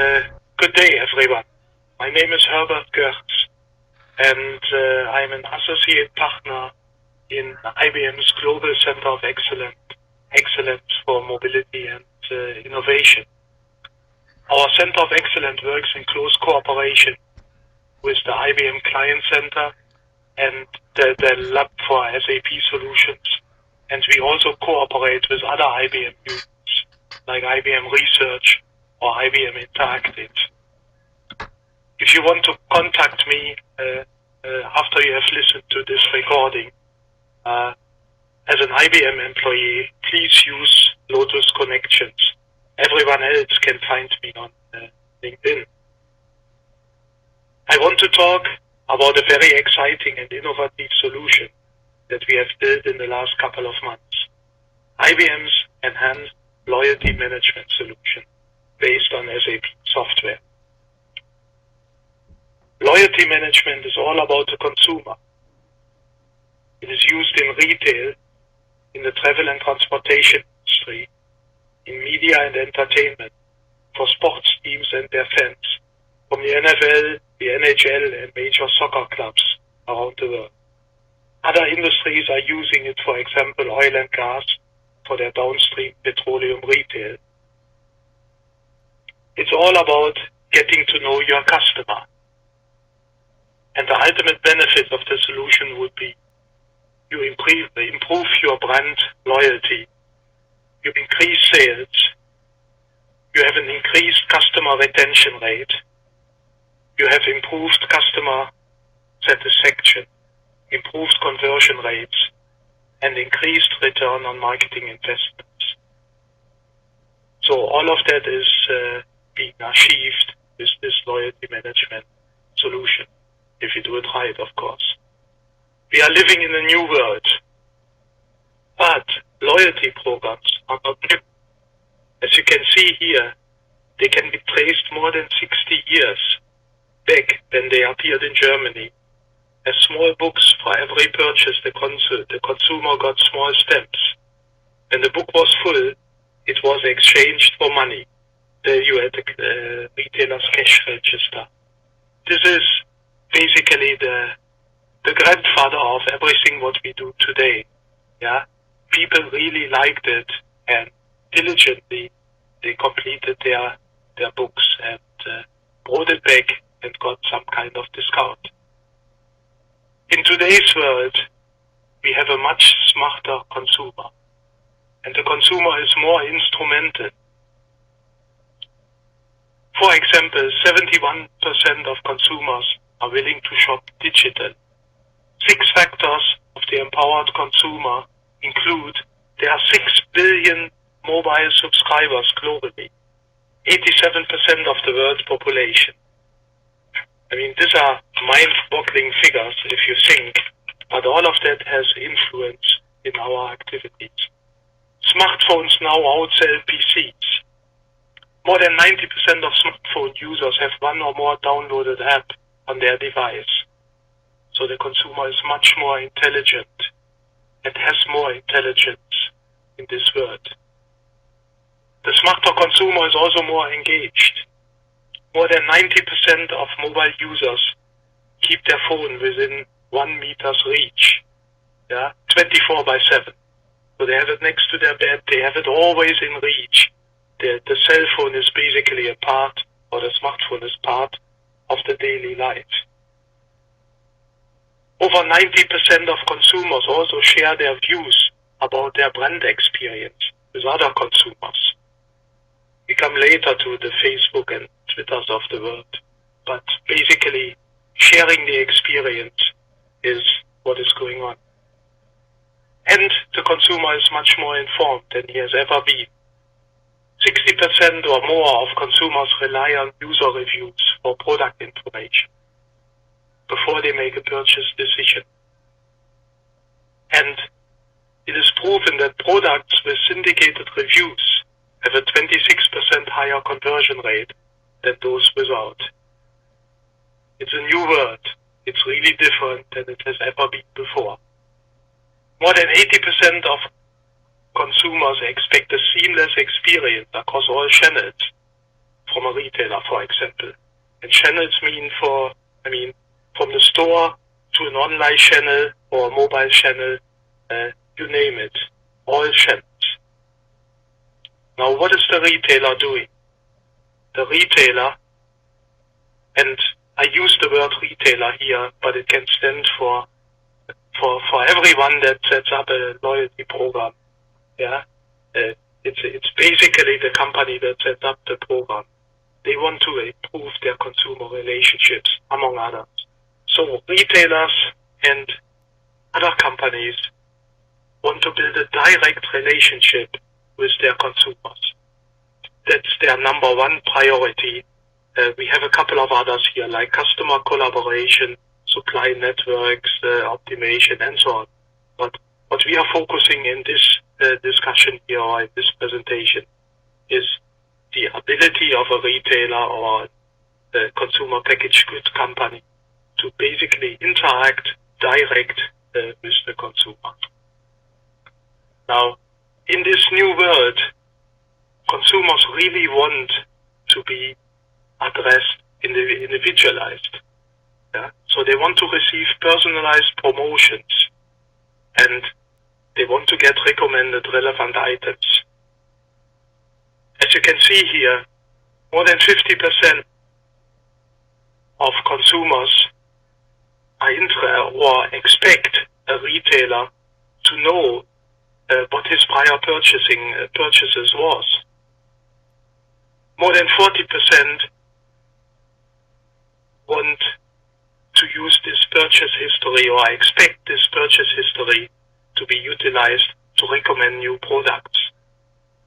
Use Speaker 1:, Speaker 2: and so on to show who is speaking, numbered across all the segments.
Speaker 1: Good day, everyone. My name is Herbert Gertz, and I'm an associate partner in IBM's Global Center of Excellence for Mobility and Innovation. Our Center of Excellence works in close cooperation with the IBM Client Center and the Lab for SAP Solutions, and we also cooperate with other IBM units like IBM Research or IBM Interactive. If you want to contact me after you have listened to this recording as an IBM employee, please use Lotus Connections. Everyone else can find me on LinkedIn. I want to talk about a very exciting and innovative solution that we have built in the last couple of months. IBM's enhanced loyalty management solution based on SAP software. Loyalty management is all about the consumer. It is used in retail, in the travel and transportation industry, in media and entertainment, for sports teams and their fans, from the NFL, the NHL, and major soccer clubs around the world. Other industries are using it, for example, oil and gas, for their downstream petroleum retail. It's all about getting to know your customer. And the ultimate benefit of the solution would be you improve your brand loyalty, you increase sales, you have an increased customer retention rate, you have improved customer satisfaction, improved conversion rates, and increased return on marketing investments. So all of that is being achieved with this loyalty management solution, if you do it right, of course. We are living in a new world, but loyalty programs are not new. As you can see here, they can be traced more than 60 years back when they appeared in Germany. As small books for every purchase, the consumer got small stamps. When the book was full, it was exchanged for money, value at the retailer's cash register. This is basically the grandfather of everything what we do today. Yeah, people really liked it, and diligently they completed their books and brought it back and got some kind of discount. In today's world, we have a much smarter consumer, and the consumer is more instrumental. For example, 71% of consumers are willing to shop digital. 6 factors of the empowered consumer include there are 6 billion mobile subscribers globally, 87% of the world's population. I mean, these are mind-boggling figures if you think, but all of that has influence in our activities. Smartphones now outsell PCs. More than 90% of smartphone users have one or more downloaded app on their device. So the consumer is much more intelligent and has more intelligence in this world. The smarter consumer is also more engaged. More than 90% of mobile users keep their phone within 1 meter's reach, 24/7. So they have it next to their bed, they have it always in reach. The cell phone is basically a part, or the smartphone is part of the daily life. Over 90% of consumers also share their views about their brand experience with other consumers. We come later to the Facebook and Twitters of the world, but basically sharing the experience is what is going on. And the consumer is much more informed than he has ever been. 60% or more of consumers rely on user reviews for product information before they make a purchase decision. And it is proven that products with syndicated reviews have a 26% higher conversion rate than those without. It's a new world. It's really different than it has ever been before. More than 80% of consumers expect a seamless experience across all channels, from a retailer, for example. And channels mean from the store to an online channel or a mobile channel, you name it, all channels. Now, what is the retailer doing? The retailer, and I use the word retailer here, but it can stand for everyone that sets up a loyalty program. Yeah, it's basically the company that sets up the program. They want to improve their consumer relationships, among others. So retailers and other companies want to build a direct relationship with their consumers. That's their number one priority. We have a couple of others here, like customer collaboration, supply networks, optimization, and so on. But what we are focusing in this discussion here or in this presentation is the ability of a retailer or a consumer packaged goods company to basically interact direct with the consumer. Now, in this new world, consumers really want to be addressed, individualized. Yeah? So they want to receive personalized promotions and they want to get recommended relevant items. As you can see here, more than 50% of consumers are interested or expect a retailer to know what his prior purchases was. More than 40% want to use this purchase history or expect this purchase history to be utilized to recommend new products.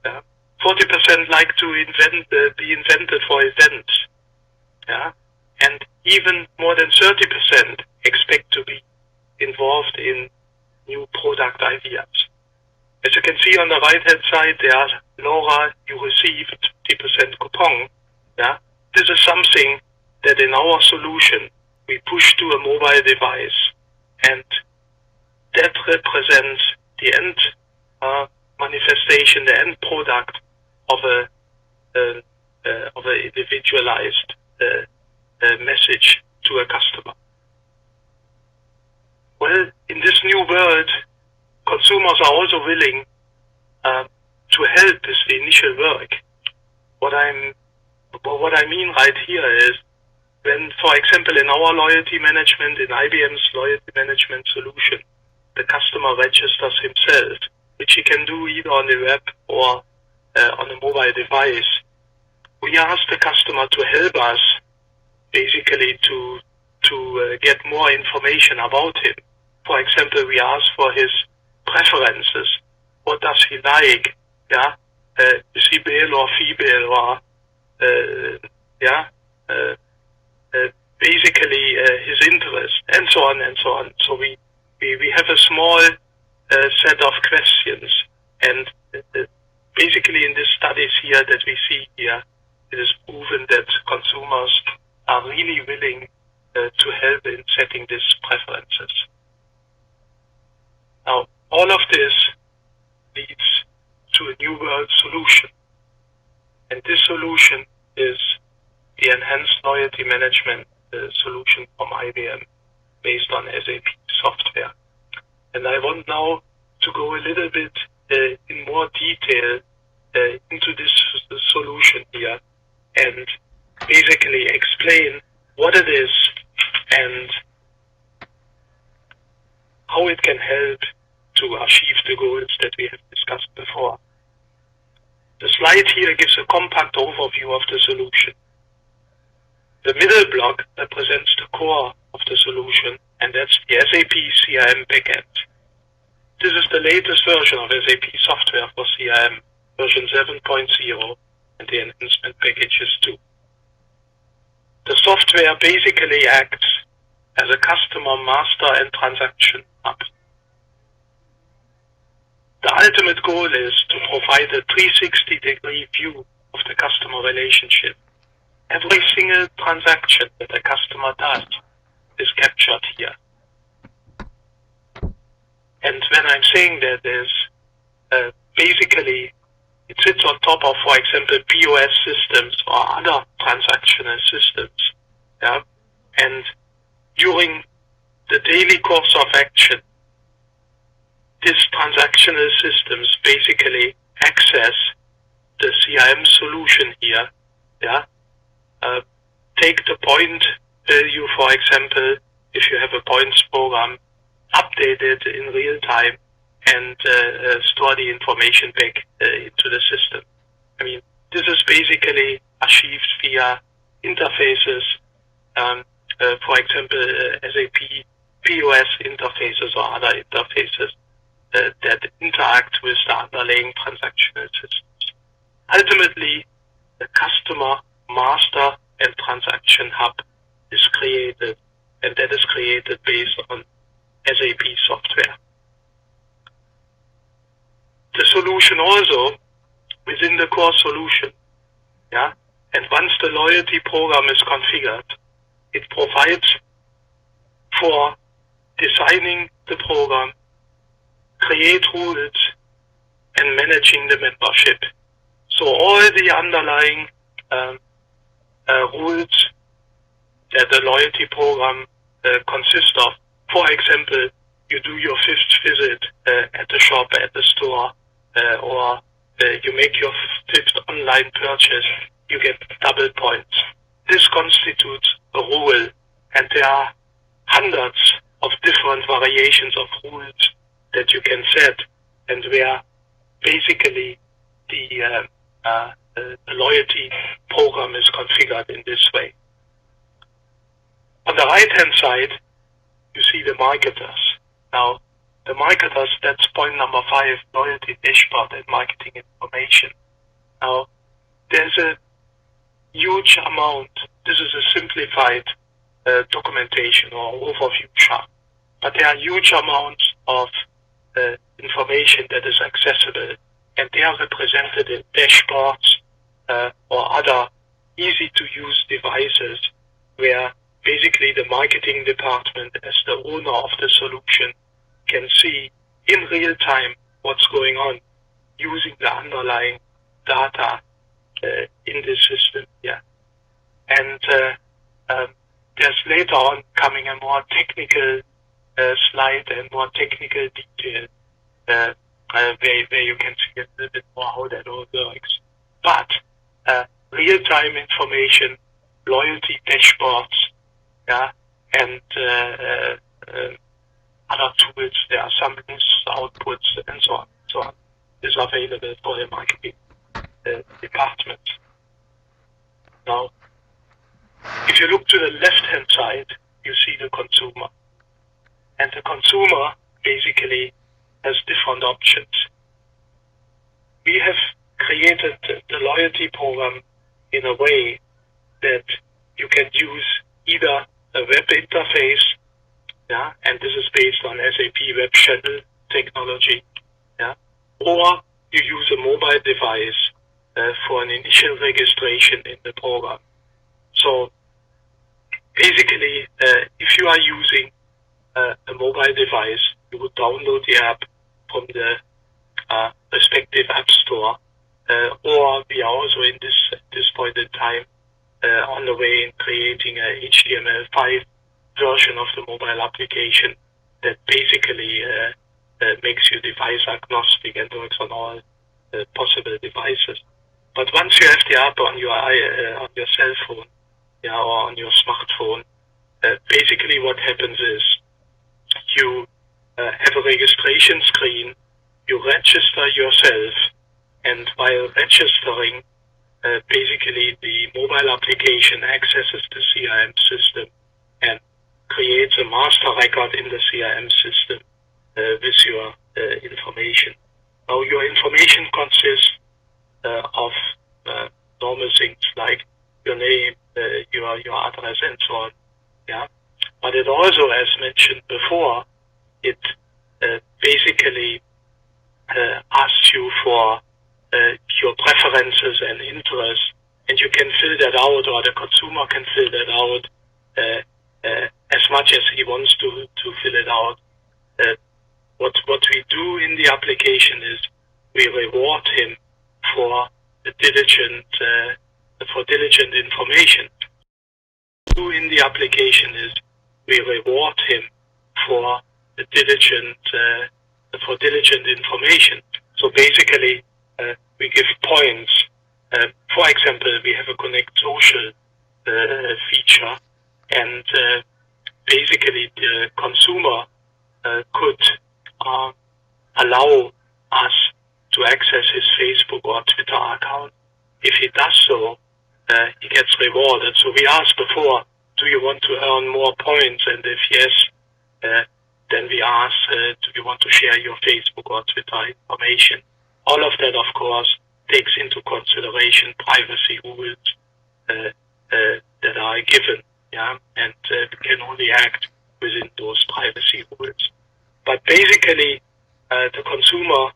Speaker 1: Yeah? 40% like to be invented for events. Yeah? And even more than 30% expect to be involved in new product ideas. As you can see on the right-hand side there, Laura, you received 50% coupon. Yeah? This is something that in our solution we push to a mobile device, and that represents the end manifestation, the end product of a individualized message to a customer. Well, in this new world, consumers are also willing to help with the initial work. What I mean right here is when, for example, in our loyalty management, in IBM's loyalty management solution, the customer registers himself, which he can do either on the web or on a mobile device. We ask the customer to help us basically to get more information about him. For example, we ask for his preferences. What does he like? Yeah, is he male or female, or basically his interest, and so on and so on. So we have a small set of questions, and basically in these studies here that we see here, it is proven that consumers are really willing to help in setting these preferences. Now, all of this leads to a new world solution, and this solution is the enhanced loyalty management solution from IBM based on SAP software. And I want now to go a little bit in more detail into this solution here and basically explain what it is and how it can help to achieve the goals that we have discussed before. The slide here gives a compact overview of the solution. The middle block represents the core of the solution, and that's the SAP CRM backend. This is the latest version of SAP software for CRM, version 7.0, and the enhancement packages too. The software basically acts as a customer master and transaction hub. The ultimate goal is to provide a 360-degree view of the customer relationship. Every single transaction that a customer does is captured here. And when I'm saying that is basically It sits on top of, for example, POS systems or other transactional systems. Yeah? And during the daily course of action, these transactional systems basically access the CRM solution here. Yeah? Take the point value, for example, if you have a points program, update it in real time, and store the information back into the system. I mean, this is basically achieved via interfaces, for example, SAP POS interfaces or other interfaces that interact with the underlying transactional systems. Ultimately, the customer master and transaction hub is created, and that is created based on SAP software. The solution also within the core solution, yeah. And once the loyalty program is configured, it provides for designing the program, create rules, and managing the membership. So all the underlying rules that the loyalty program consists of. For example, you do your 5th visit at the shop, at the store, or you make your 5th online purchase, you get double points. This constitutes a rule, and there are hundreds of different variations of rules that you can set, and where basically the loyalty program is configured in this way. On the right-hand side, you see the marketers. Now, the marketers, that's point number 5, loyalty dashboard and marketing information. Now, there's a huge amount. This is a simplified documentation or overview chart, but there are huge amounts of information that is accessible, and they are represented in dashboards or other easy-to-use devices where basically the marketing department, as the owner of the solution, can see in real time what's going on using the underlying data in this system. Yeah. And there's later on coming a more technical slide and more technical detail where you can see a little bit more how that all works. But real-time information, loyalty dashboards, yeah, and other tools, there are some lists, outputs, and so on, is available for the marketing department. Now, if you look to the left-hand side, you see the consumer. And the consumer basically has different options. We have created the loyalty program in a way that you can use either a web interface, yeah, and this is based on SAP Web Channel technology, yeah, or you use a mobile device for an initial registration in the program. So basically, if you are using a mobile device, you would download the app from the respective app store, or we are also in this point in time on the way in creating a HTML5 version of the mobile application that basically makes you device agnostic and works on all possible devices. But once you have the app on your cell phone, yeah, or on your smartphone, basically what happens is you have a registration screen, you register yourself, and while registering, basically the mobile application accesses the CRM system and creates a master record in the CRM system with your information. Now your information consists of normal things like your name, your address, and so on. Yeah, but it also, as mentioned before, it basically asks you for your preferences and interests, and you can fill that out, or the consumer can fill that out as much as he wants to fill it out. What we do in the application is we reward him for diligent information. Do in the application is we reward him for diligent information. So basically, we give points. For example, we have a Connect Social feature, and basically the consumer could allow us to access his Facebook or Twitter account. If he does so, he gets rewarded. So we asked before, do you want to earn more points? And if yes, then we ask, do you want to share your Facebook or Twitter information? All of that, of course, takes into consideration privacy rules that are given, yeah, and we can only act within those privacy rules. But basically, the consumer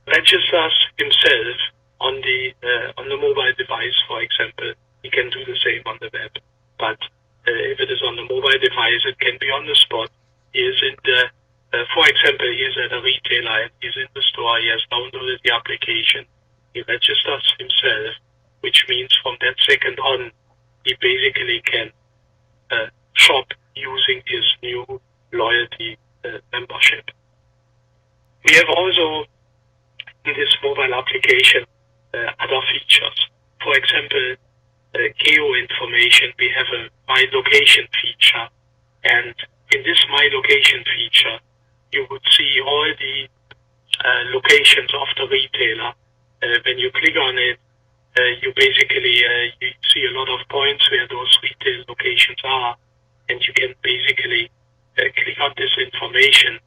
Speaker 1: registers himself on the mobile device, for example. He can do the same on the web. But if it is on the mobile device, it can be on the spot. He is in for example, he is at a retailer and he's in the store. He has downloaded the application. He registers himself, which means from that second on, he basically can shop using his new loyalty membership. We have also in this mobile application other features. For example, geo information. We have a My Location feature, and in this My Location feature, you would see all the locations of the retailer. When you click on it, you basically you see a lot of points where those retail locations are, and you can basically click on this information,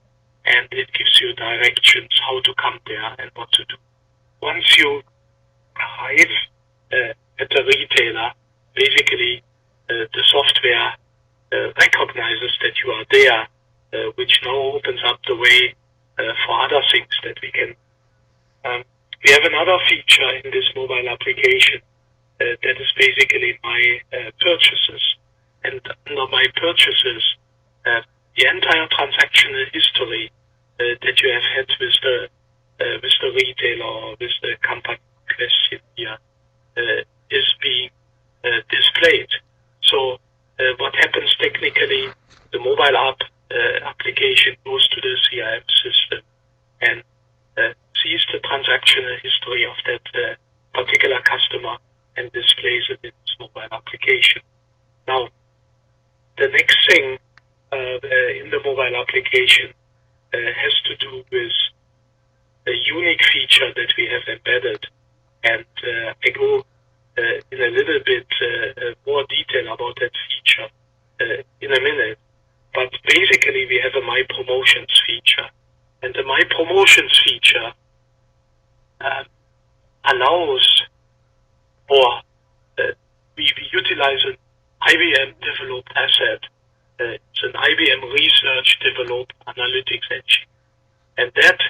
Speaker 1: and it gives you directions how to come there and what to do. Once you arrive at the retailer, basically the software recognizes that you are there, which now opens up the way for other things that we can. We have another feature in this mobile application that is basically my purchases. And under my purchases, the entire transactional history that you have had with the retailer or with the company question here is being displayed. So what happens technically, the mobile app application goes to the CRM system and sees the transactional history of that particular customer and displays it in its mobile application. Now, the next thing in the mobile application has to do with a unique feature that we have embedded, and I go in a little bit more detail about that feature in a minute. But basically, we have a My Promotions feature, and the My Promotions feature allows, or we utilize an IBM developed asset. It's an IBM research developed analytics engine, and that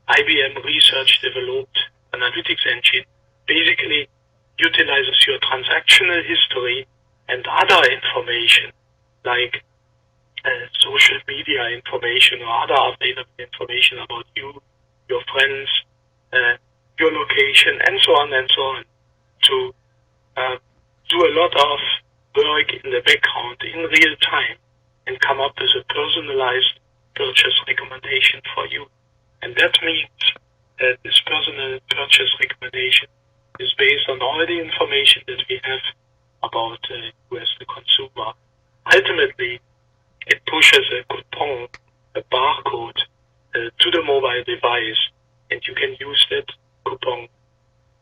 Speaker 1: IBM research developed analytics engine basically utilizes your transactional history and other information like social media information or other available information about you, your friends, your location, and so on, to do a lot of work in the background in real time and come up with a personalized purchase recommendation for you. And that means that this personal purchase recommendation is based on all the information that we have about you as the consumer. Ultimately, it pushes a coupon, a barcode, to the mobile device, and you can use that coupon,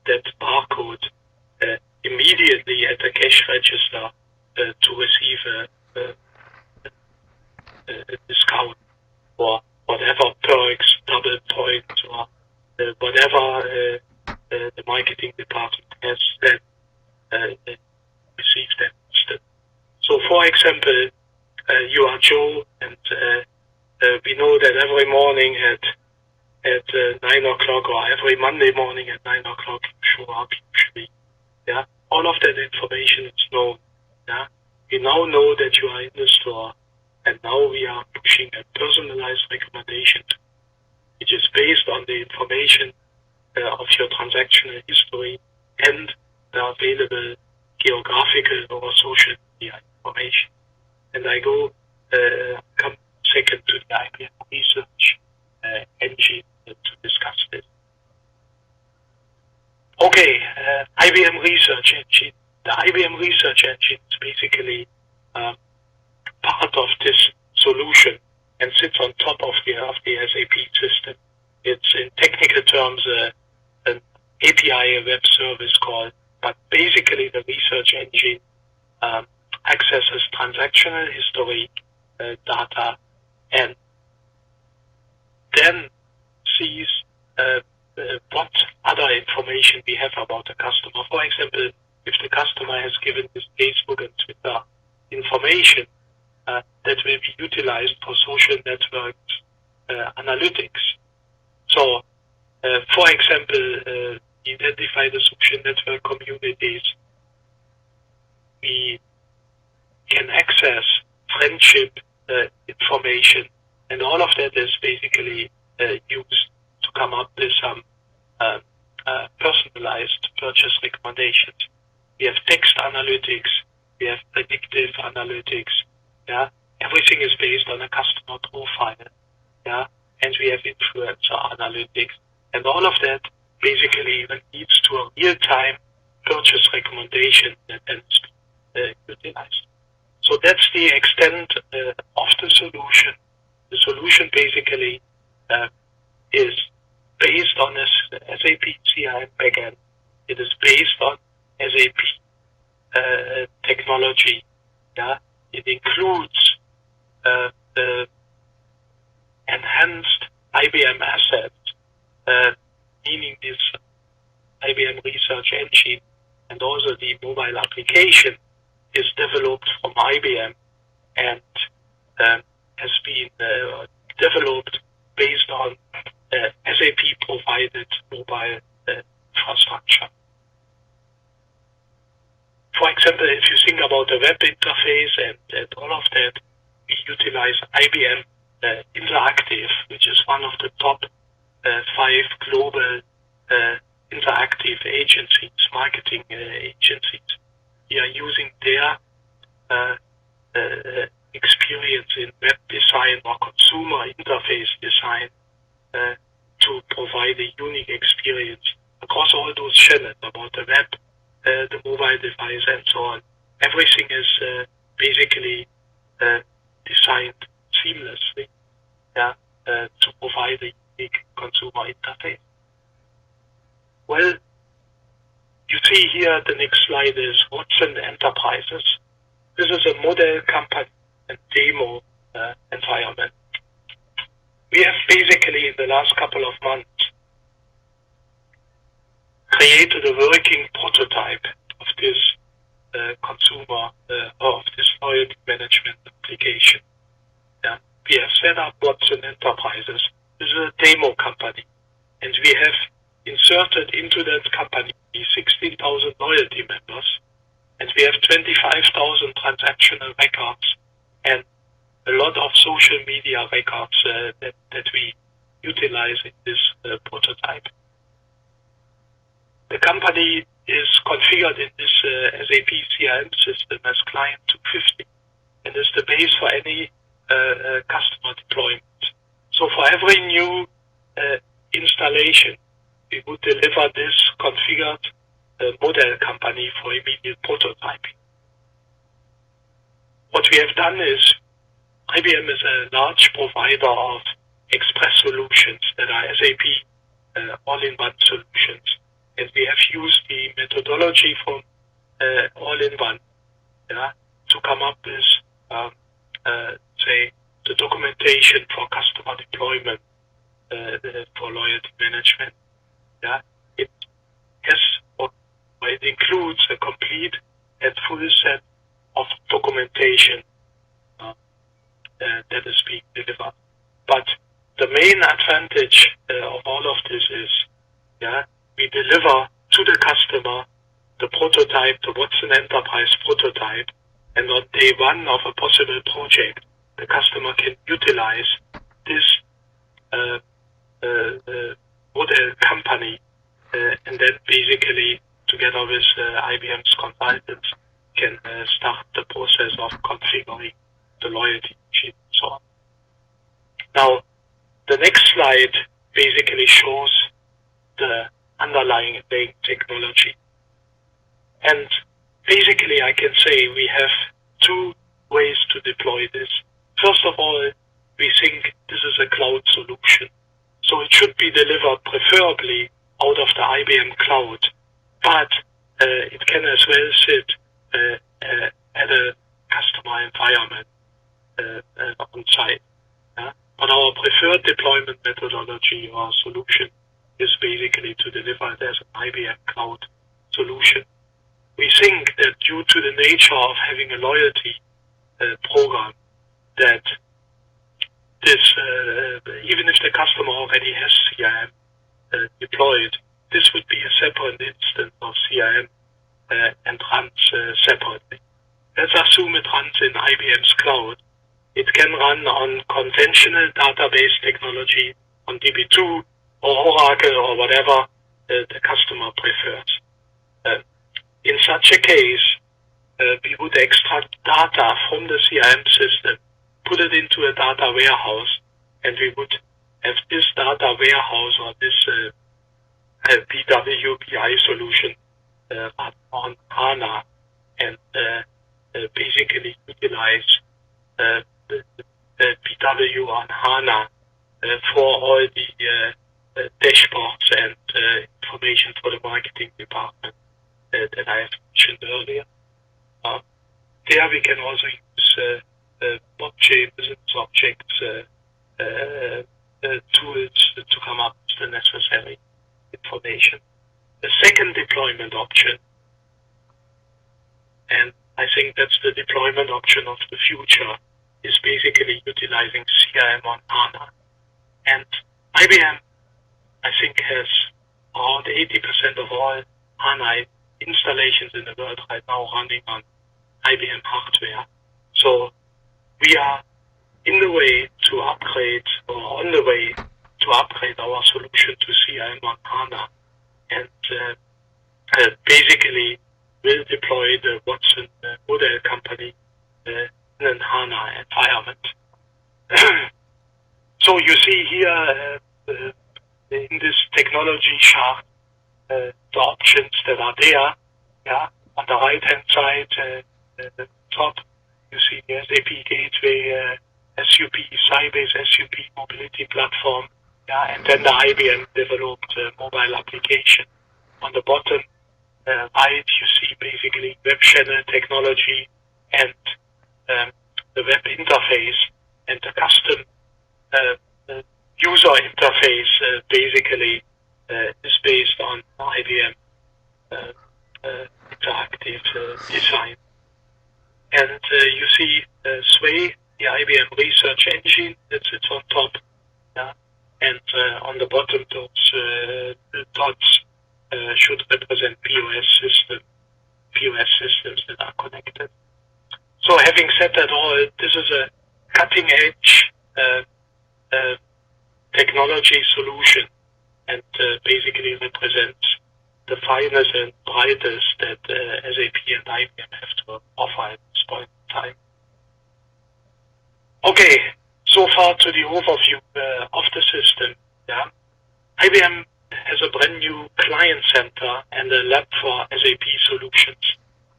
Speaker 1: that barcode, immediately at the cash register to receive a discount or whatever perks, double points, or whatever the marketing department has then received that instead. So, for example, you are Joe, and we know that every morning at 9 o'clock, or every Monday morning at 9 o'clock, you show up usually. Yeah, all of that information is known. Yeah, we now know that you are in the store, and now we are pushing a personalized recommendation, which is based on the information of your transactional history and the available geographical or social media information. And I come second to the IBM research engine to discuss this. Okay, IBM research engine. The IBM research engine is basically part of this solution and sits on top of the SAP system. It's in technical terms an API, a web service call, but basically the research engine accesses transactional history data and then sees what other information we have about the customer. For example, if the customer has given his Facebook and Twitter information, that will be utilized for social networks analytics. So, for example, identify the social network communities. We can access friendship information, and all of that is basically used to come up with some personalized purchase recommendations. We have text analytics, we have predictive analytics, yeah. Everything is based on a customer profile, yeah. And we have influencer analytics, and all of that basically leads to a real-time purchase recommendation that is utilized. So that's the extent of the solution. The solution basically is based on a SAP CRM backend. It is based on SAP technology. Yeah, it includes the enhanced IBM assets, meaning this IBM research engine, and also the mobile application is developed from IBM and has been developed based on SAP provided mobile infrastructure. For example, if you think about the web interface and all of that, we utilize IBM Interactive, which is one of the top 5 global interactive agencies, marketing agencies. We are using their experience in web design or consumer interface design to provide a unique experience across all those channels about the web, the mobile device, and so on. Everything is basically designed seamlessly, yeah, to provide a unique consumer interface. Well, you see here the next slide is Watson Enterprises. This is a model company and demo environment. We have basically in the last couple of months created a working prototype of this consumer of this loyalty management application. Yeah. We have set up Watson Enterprises. This is a demo company, and we have inserted into that company 16,000 loyalty members, and we have 25,000 transactional records and a lot of social media records that we utilize in this prototype. The company is configured in this SAP CRM system as client 250 and is the base for any customer deployment. So for every new installation, we would deliver this configured model company for immediate prototyping. What we have done is IBM is a large provider of express solutions that are SAP all-in-one solutions. And we have used the methodology from all-in-one, yeah, to come up with, say, the documentation for customer deployment for loyalty management. Yeah, it has, or it includes a complete and full set of documentation that is being delivered. But the main advantage of all of this is, yeah, we deliver to the customer the prototype, the Watson Enterprise prototype, and on day one of a possible project, the customer can utilize this model company and then basically together with IBM's consultants can start the process of configuring the loyalty machine and so on. Now, the next slide basically shows the underlying technology. And basically I can say we have two ways to deploy this. First of all, we think this is a cloud solution. So it should be delivered preferably out of the IBM cloud, but it can as well sit at a customer environment on site. Yeah? But our preferred deployment methodology or solution is basically to deliver it as an IBM cloud solution. We think that due to the nature of having a loyalty program, that this, even if the customer already has CRM deployed, this would be a separate instance of CRM and runs separately. Let's assume it runs in IBM's cloud. It can run on conventional database technology, on DB2 or Oracle or whatever the customer prefers. In such a case, we would extract data from the CRM system, put it into a data warehouse, and we would have this data warehouse or this BW solution run on HANA and basically utilize the BW on HANA for all the dashboards and information for the marketing department that I have mentioned earlier. There we can also use blockchain business objects tools to come up with the necessary information. The second deployment option, and I think that's the deployment option of the future, is basically utilizing CRM on HANA. And IBM, I think, has around 80% of all HANA installations in the world right now running on IBM hardware. So we are in the way to upgrade, or on the way to upgrade our solution to CRM on HANA, and basically will deploy the Watson model company in an HANA environment. So you see here in this technology chart the options that are there. Yeah, on the right hand side, the top, you see the SAP Gateway, SUP, Sybase SUP mobility platform, yeah, and then the IBM developed mobile application. On the bottom right, you see basically web channel technology and the web interface, and the custom user interface basically is based on IBM interactive design. And you see Sway, the IBM research engine that sits on top, yeah? And on the bottom, those dots should represent POS systems that are connected. So having said that all, this is a cutting edge technology solution, and basically represents the finest and brightest that SAP and IBM have to offer at this point in time. Okay, so far to the overview of the system. Yeah, IBM has a brand new client center and a lab for SAP solutions,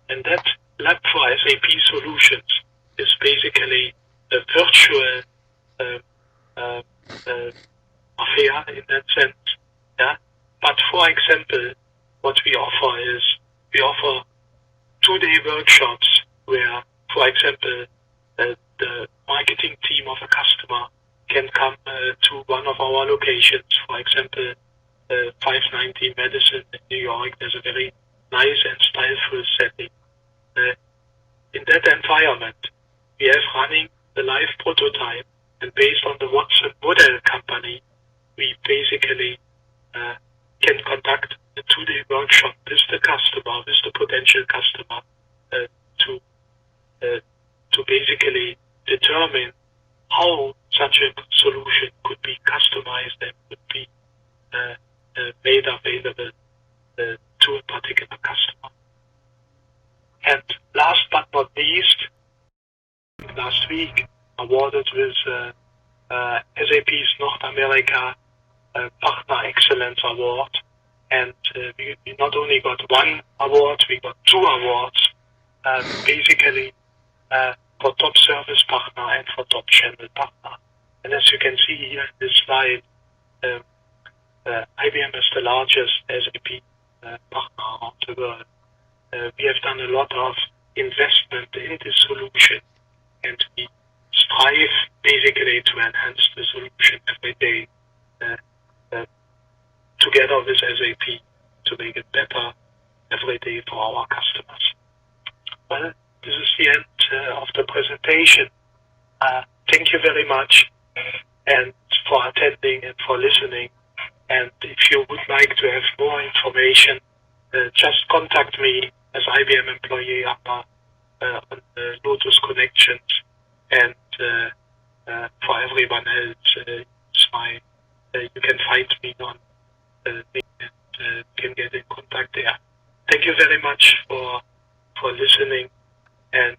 Speaker 1: and that lab for SAP solutions is basically a virtual affair in that sense. Yeah, but for example, what we offer is we offer 2-day workshops where, for example, the marketing team of a customer can come to one of our locations. For example, 590 Madison in New York. There's a very nice and styleful setting. In that environment, we have running the live prototype, and based on the Watson model company, we basically can conduct a 2-day workshop with the customer, with the potential customer, to basically determine how such a solution could be customized and could be made available to a particular customer. And last but not least, last week awarded with SAP's North America Partner Excellence Award. And we not only got one award, we got two awards, basically for top service partner and for top channel partner. And as you can see here in this slide, IBM is the largest SAP partner around the world. We have done a lot of investment in this solution, and we strive basically to enhance the solution every day together with SAP to make it better every day for our customers. Well, this is the end of the presentation. Thank you very much and for attending and for listening. And if you would like to have more information, just contact me as IBM employee on Lotus Connections. And for everyone else, you can find me on LinkedIn and can get in contact there. Thank you very much for listening, and